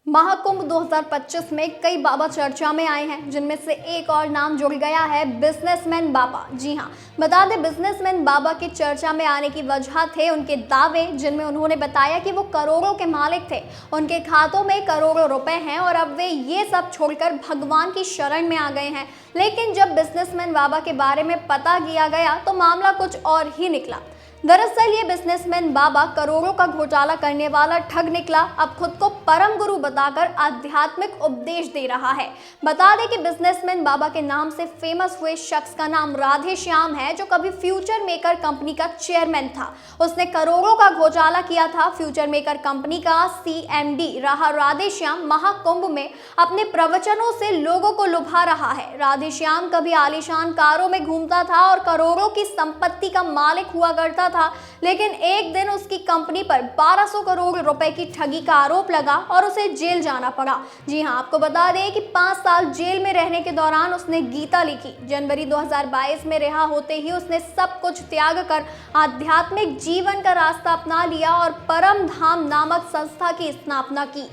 महाकुंभ 2025 में कई बाबा चर्चा में आए हैं, जिनमें से एक और नाम जुड़ गया है बिजनेसमैन बाबा। जी हां, बता दें बिजनेसमैन बाबा की चर्चा में आने की वजह थे उनके दावे, जिनमें उन्होंने बताया कि वो करोड़ों के मालिक थे, उनके खातों में करोड़ों रुपए हैं और अब वे ये सब छोड़कर भगवान की शरण में आ गए हैं। लेकिन जब बिजनेसमैन बाबा के बारे में पता किया गया तो मामला कुछ और ही निकला। दरअसल ये बिजनेसमैन बाबा करोड़ों का घोटाला करने वाला ठग निकला। अब खुद को परम गुरु बताकर आध्यात्मिक उपदेश दे रहा है। बता दें कि बिजनेसमैन बाबा के नाम से फेमस हुए शख्स का नाम राधे श्याम है, जो कभी फ्यूचर मेकर कंपनी का चेयरमैन था। उसने करोड़ों का घोटाला किया था। फ्यूचर मेकर कंपनी का CMD रहा राधे श्याम महाकुंभ में अपने प्रवचनों से लोगों को लुभा रहा है। राधे श्याम कभी आलीशान कारों में घूमता था और करोड़ों की संपत्ति का मालिक हुआ करता था, लेकिन एक दिन उसकी कंपनी पर 1200 करोड़ रुपए की ठगी का आरोप लगा और उसे जेल जाना पड़ा। जी हां, आपको बता दें कि 5 साल जेल में रहने के दौरान उसने गीता लिखी। जनवरी 2022 में रिहा होते ही उसने सब कुछ त्याग कर आध्यात्मिक जीवन का रास्ता अपना लिया और परम धाम नामक संस्था की स्थापना की।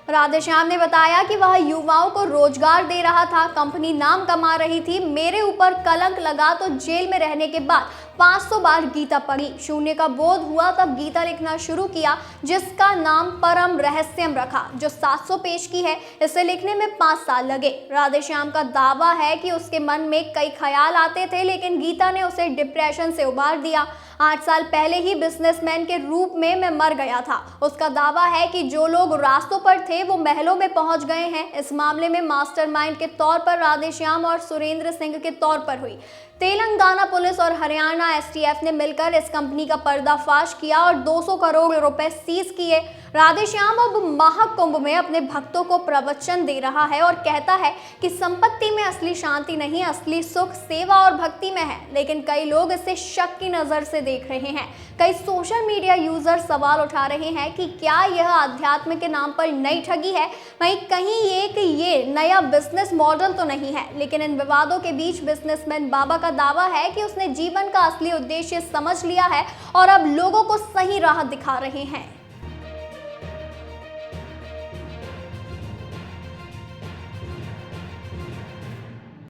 राधे श्याम ने बताया कि वह युवाओं को रोजगार दे रहा था, कंपनी नाम कमा रही थी। मेरे ऊपर कलंक लगा तो जेल में रहने के बाद 500 बार गीता पढ़ी। शून्य का बोध हुआ तब गीता लिखना शुरू किया, जिसका नाम परम रहस्यम रखा, जो 700 पेज की है। इसे लिखने में 5 साल लगे। राधे श्याम का दावा है कि उसके मन में कई ख्याल आते थे, लेकिन गीता ने उसे डिप्रेशन से उबार दिया। 8 साल पहले ही बिजनेसमैन के रूप में मैं मर गया था। उसका दावा है कि जो लोग रास्तों पर थे वो महलों में पहुंच गए हैं। इस मामले में मास्टरमाइंड के तौर पर राधे श्याम और सुरेंद्र सिंह के तौर पर हुई। तेलंगाना पुलिस और हरियाणा STF ने मिलकर इस कंपनी का पर्दाफाश किया और 200 करोड़ रुपए सीज किए। राधे श्याम अब महाकुंभ में अपने भक्तों को प्रवचन दे रहा है और कहता है कि संपत्ति में असली शांति नहीं, असली सुख सेवा और भक्ति में है। लेकिन कई लोग इसे शक की नजर से देख रहे हैं। कई सोशल मीडिया यूजर सवाल उठा रहे हैं कि क्या यह आध्यात्म के नाम पर नई ठगी है, वहीं कहीं ये नया बिजनेस मॉडल तो नहीं है। लेकिन इन विवादों के बीच बिजनेसमैन बाबा का दावा है कि उसने जीवन का असली उद्देश्य समझ लिया है और अब लोगों को सही राह दिखा रहे हैं।